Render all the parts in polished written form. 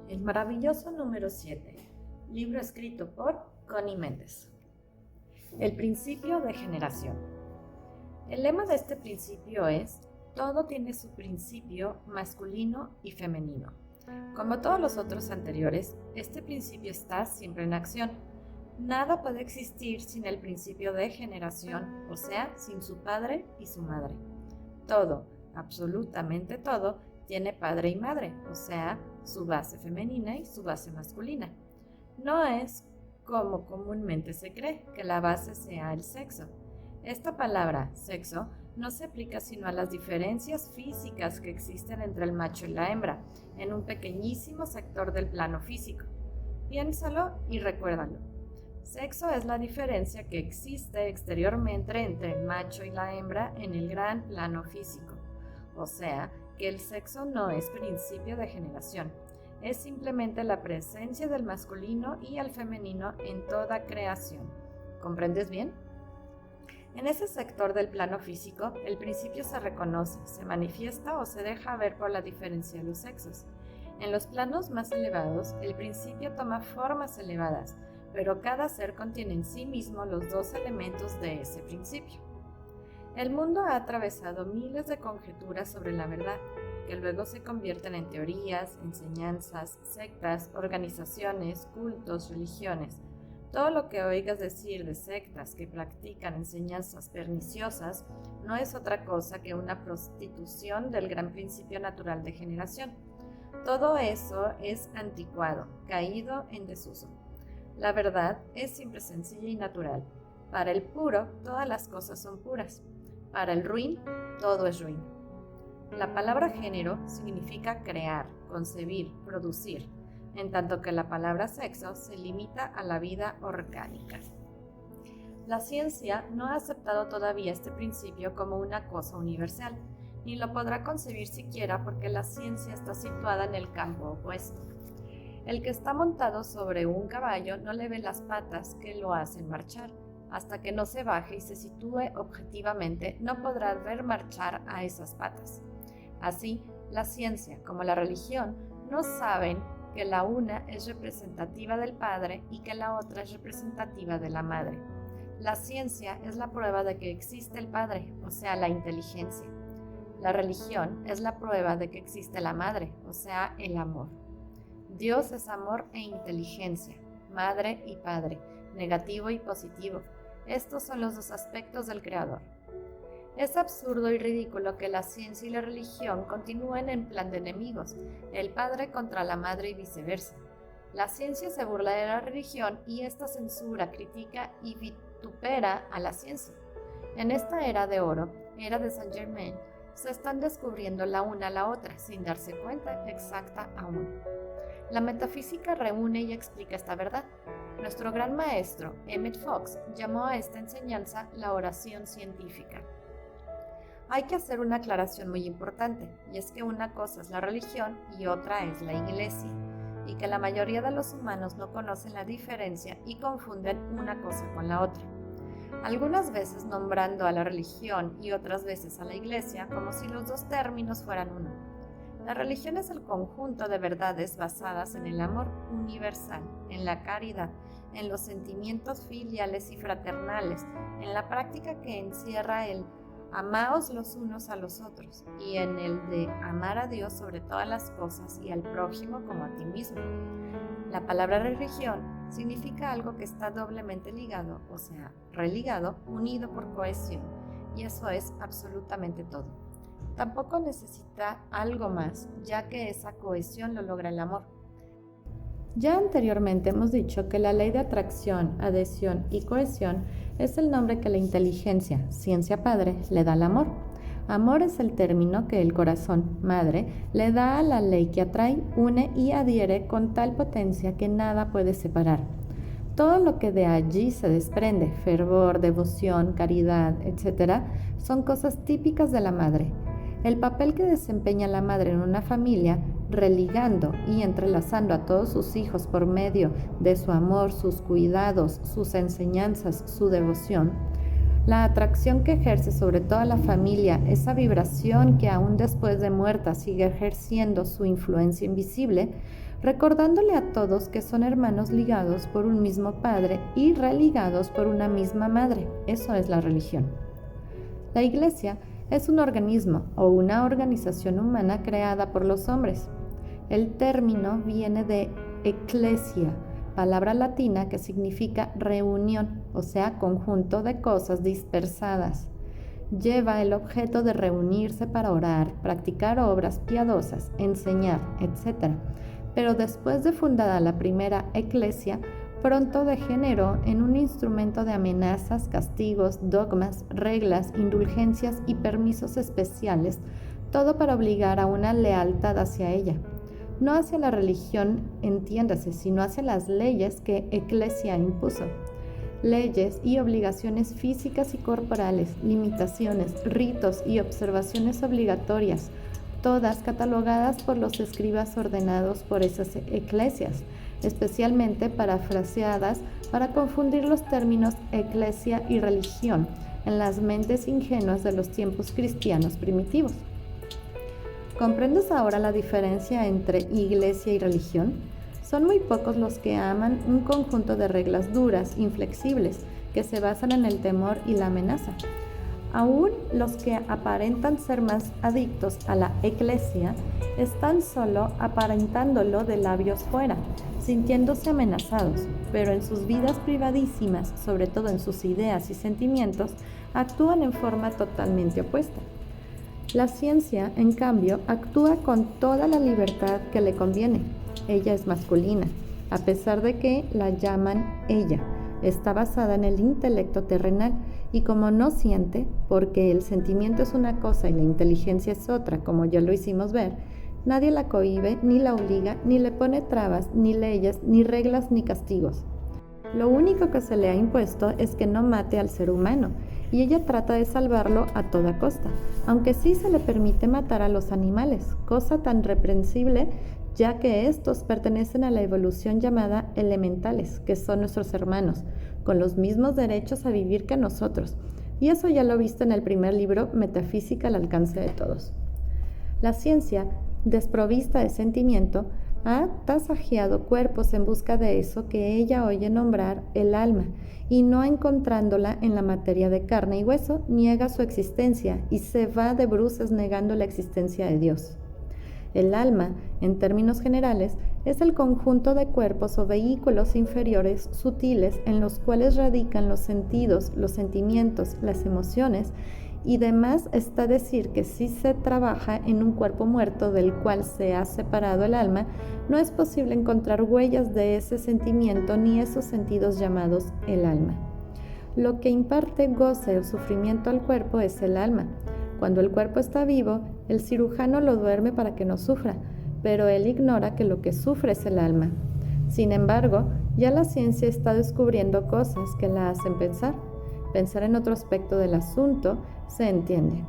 El maravilloso número 7, libro escrito por Connie Méndez. El principio de generación. El lema de este principio es: todo tiene su principio masculino y femenino. Como todos los otros anteriores, este principio está siempre en acción. Nada puede existir sin el principio de generación, o sea, sin su padre y su madre. Todo, absolutamente todo, tiene padre y madre, o sea, su base femenina y su base masculina. No es como comúnmente se cree, que la base sea el sexo. Esta palabra, sexo, no se aplica sino a las diferencias físicas que existen entre el macho y la hembra, en un pequeñísimo sector del plano físico. Piénsalo y recuérdalo. Sexo es la diferencia que existe exteriormente entre el macho y la hembra en el gran plano físico. O sea, que el sexo no es principio de generación, es simplemente la presencia del masculino y el femenino en toda creación. ¿Comprendes bien? En ese sector del plano físico, el principio se reconoce, se manifiesta o se deja ver por la diferencia de los sexos. En los planos más elevados, el principio toma formas elevadas, pero cada ser contiene en sí mismo los dos elementos de ese principio. El mundo ha atravesado miles de conjeturas sobre la verdad, que luego se convierten en teorías, enseñanzas, sectas, organizaciones, cultos, religiones. Todo lo que oigas decir de sectas que practican enseñanzas perniciosas no es otra cosa que una prostitución del gran principio natural de generación. Todo eso es anticuado, caído en desuso. La verdad es siempre sencilla y natural. Para el puro, todas las cosas son puras. Para el ruin, todo es ruin. La palabra género significa crear, concebir, producir, en tanto que la palabra sexo se limita a la vida orgánica. La ciencia no ha aceptado todavía este principio como una cosa universal, ni lo podrá concebir siquiera porque la ciencia está situada en el campo opuesto. El que está montado sobre un caballo no le ve las patas que lo hacen marchar. Hasta que no se baje y se sitúe objetivamente, no podrá ver marchar a esas patas. Así, la ciencia como la religión no saben que la una es representativa del padre y que la otra es representativa de la madre. La ciencia es la prueba de que existe el padre, o sea, la inteligencia. La religión es la prueba de que existe la madre, o sea, el amor. Dios es amor e inteligencia, madre y padre, negativo y positivo. Estos son los dos aspectos del Creador. Es absurdo y ridículo que la ciencia y la religión continúen en plan de enemigos, el padre contra la madre y viceversa. La ciencia se burla de la religión y esta censura, critica y vitupera a la ciencia. En esta era de oro, era de Saint Germain, se están descubriendo la una a la otra sin darse cuenta exacta aún. La metafísica reúne y explica esta verdad. Nuestro gran maestro, Emmett Fox, llamó a esta enseñanza la oración científica. Hay que hacer una aclaración muy importante, y es que una cosa es la religión y otra es la iglesia, y que la mayoría de los humanos no conocen la diferencia y confunden una cosa con la otra. Algunas veces nombrando a la religión y otras veces a la iglesia como si los dos términos fueran uno. La religión es el conjunto de verdades basadas en el amor universal, en la caridad, en los sentimientos filiales y fraternales, en la práctica que encierra el amaos los unos a los otros y en el de amar a Dios sobre todas las cosas y al prójimo como a ti mismo. La palabra religión significa algo que está doblemente ligado, o sea, religado, unido por cohesión, y eso es absolutamente todo. Tampoco necesita algo más, ya que esa cohesión lo logra el amor. Ya anteriormente hemos dicho que la ley de atracción, adhesión y cohesión es el nombre que la inteligencia, ciencia padre, le da al amor. Amor es el término que el corazón, madre, le da a la ley que atrae, une y adhiere con tal potencia que nada puede separar. Todo lo que de allí se desprende, fervor, devoción, caridad, etc., son cosas típicas de la madre. El papel que desempeña la madre en una familia, religando y entrelazando a todos sus hijos por medio de su amor, sus cuidados, sus enseñanzas, su devoción, La atracción que ejerce sobre toda la familia, esa vibración que aún después de muerta sigue ejerciendo su influencia invisible, recordándole a todos que son hermanos ligados por un mismo padre y religados por una misma madre. Eso es la religión. La Iglesia es un organismo o una organización humana creada por los hombres. El término viene de ecclesia, palabra latina que significa reunión, o sea, conjunto de cosas dispersadas. Lleva el objeto de reunirse para orar, practicar obras piadosas, enseñar, etc. Pero después de fundada la primera eclesia, pronto degeneró en un instrumento de amenazas, castigos, dogmas, reglas, indulgencias y permisos especiales, todo para obligar a una lealtad hacia ella. No hacia la religión, entiéndase, sino hacia las leyes que Eclesia impuso. Leyes y obligaciones físicas y corporales, limitaciones, ritos y observaciones obligatorias, todas catalogadas por los escribas ordenados por esas eclesias, especialmente parafraseadas para confundir los términos eclesia y religión en las mentes ingenuas de los tiempos cristianos primitivos. ¿Comprendes ahora la diferencia entre iglesia y religión? Son muy pocos los que aman un conjunto de reglas duras, inflexibles, que se basan en el temor y la amenaza. Aún los que aparentan ser más adictos a la eclesia están solo aparentándolo de labios fuera, sintiéndose amenazados, pero en sus vidas privadísimas, sobre todo en sus ideas y sentimientos, actúan en forma totalmente opuesta. La ciencia, en cambio, actúa con toda la libertad que le conviene. Ella es masculina, a pesar de que la llaman ella. Está basada en el intelecto terrenal y como no siente, porque el sentimiento es una cosa y la inteligencia es otra, como ya lo hicimos ver, nadie la cohíbe, ni la obliga, ni le pone trabas, ni leyes, ni reglas, ni castigos. Lo único que se le ha impuesto es que no mate al ser humano, y ella trata de salvarlo a toda costa, aunque sí se le permite matar a los animales, cosa tan reprensible ya que estos pertenecen a la evolución llamada elementales, que son nuestros hermanos, con los mismos derechos a vivir que nosotros, y eso ya lo viste en el primer libro, Metafísica al alcance de todos. La ciencia, desprovista de sentimiento, ha tasajeado cuerpos en busca de eso que ella oye nombrar el alma, y no encontrándola en la materia de carne y hueso, niega su existencia y se va de bruces negando la existencia de Dios. El alma, en términos generales, es el conjunto de cuerpos o vehículos inferiores sutiles en los cuales radican los sentidos, los sentimientos, las emociones, y demás está decir que si se trabaja en un cuerpo muerto del cual se ha separado el alma, no es posible encontrar huellas de ese sentimiento ni esos sentidos llamados el alma. Lo que imparte goce o sufrimiento al cuerpo es el alma. Cuando el cuerpo está vivo, el cirujano lo duerme para que no sufra, pero él ignora que lo que sufre es el alma. Sin embargo, ya la ciencia está descubriendo cosas que la hacen pensar. Pensar en otro aspecto del asunto se entiende.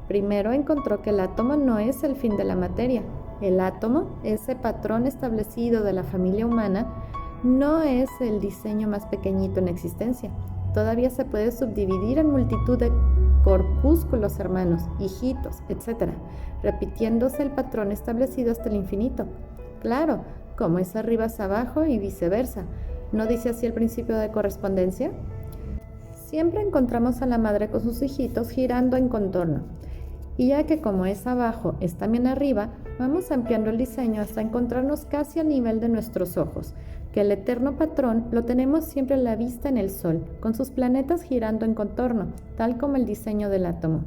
Primero encontró que el átomo no es el fin de la materia. El átomo, ese patrón establecido de la familia humana, no es el diseño más pequeñito en existencia. Todavía se puede subdividir en multitud de corpúsculos hermanos, hijitos, etc., repitiéndose el patrón establecido hasta el infinito. Claro, como es arriba es abajo y viceversa. ¿No dice así el principio de correspondencia? Siempre encontramos a la madre con sus hijitos girando en contorno. Y ya que como es abajo es también arriba, vamos ampliando el diseño hasta encontrarnos casi al nivel de nuestros ojos, que el eterno patrón lo tenemos siempre a la vista en el Sol, con sus planetas girando en contorno, tal como el diseño del átomo.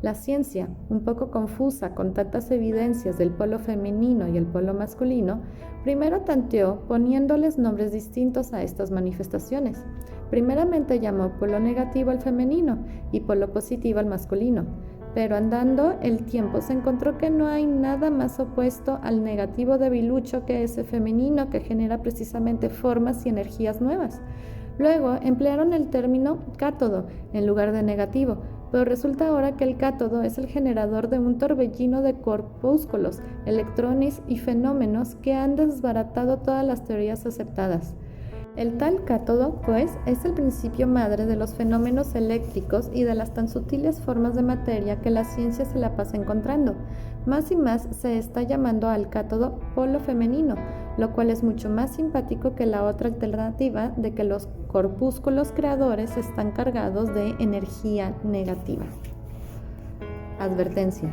La ciencia, un poco confusa con tantas evidencias del polo femenino y el polo masculino, primero tanteó poniéndoles nombres distintos a estas manifestaciones. Primeramente llamó polo negativo al femenino y polo positivo al masculino, pero andando el tiempo se encontró que no hay nada más opuesto al negativo debilucho que ese femenino que genera precisamente formas y energías nuevas. Luego emplearon el término cátodo en lugar de negativo, pero resulta ahora que el cátodo es el generador de un torbellino de corpúsculos, electrones y fenómenos que han desbaratado todas las teorías aceptadas. El tal cátodo, pues, es el principio madre de los fenómenos eléctricos y de las tan sutiles formas de materia que la ciencia se la pasa encontrando. Más y más se está llamando al cátodo polo femenino, lo cual es mucho más simpático que la otra alternativa de que los corpúsculos creadores están cargados de energía negativa. Advertencia: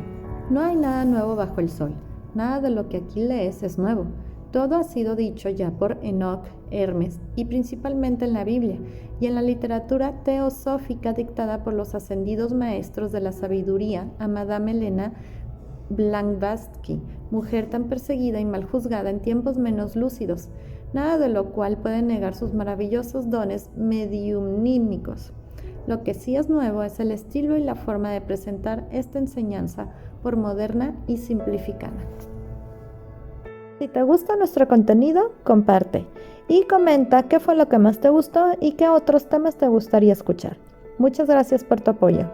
no hay nada nuevo bajo el sol. Nada de lo que aquí lees es nuevo. Todo ha sido dicho ya por Enoch, Hermes y principalmente en la Biblia y en la literatura teosófica dictada por los ascendidos maestros de la sabiduría a Madame Helena Blavatsky, mujer tan perseguida y mal juzgada en tiempos menos lúcidos, nada de lo cual puede negar sus maravillosos dones mediumnímicos. Lo que sí es nuevo es el estilo y la forma de presentar esta enseñanza por moderna y simplificada. Si te gusta nuestro contenido, comparte y comenta qué fue lo que más te gustó y qué otros temas te gustaría escuchar. Muchas gracias por tu apoyo.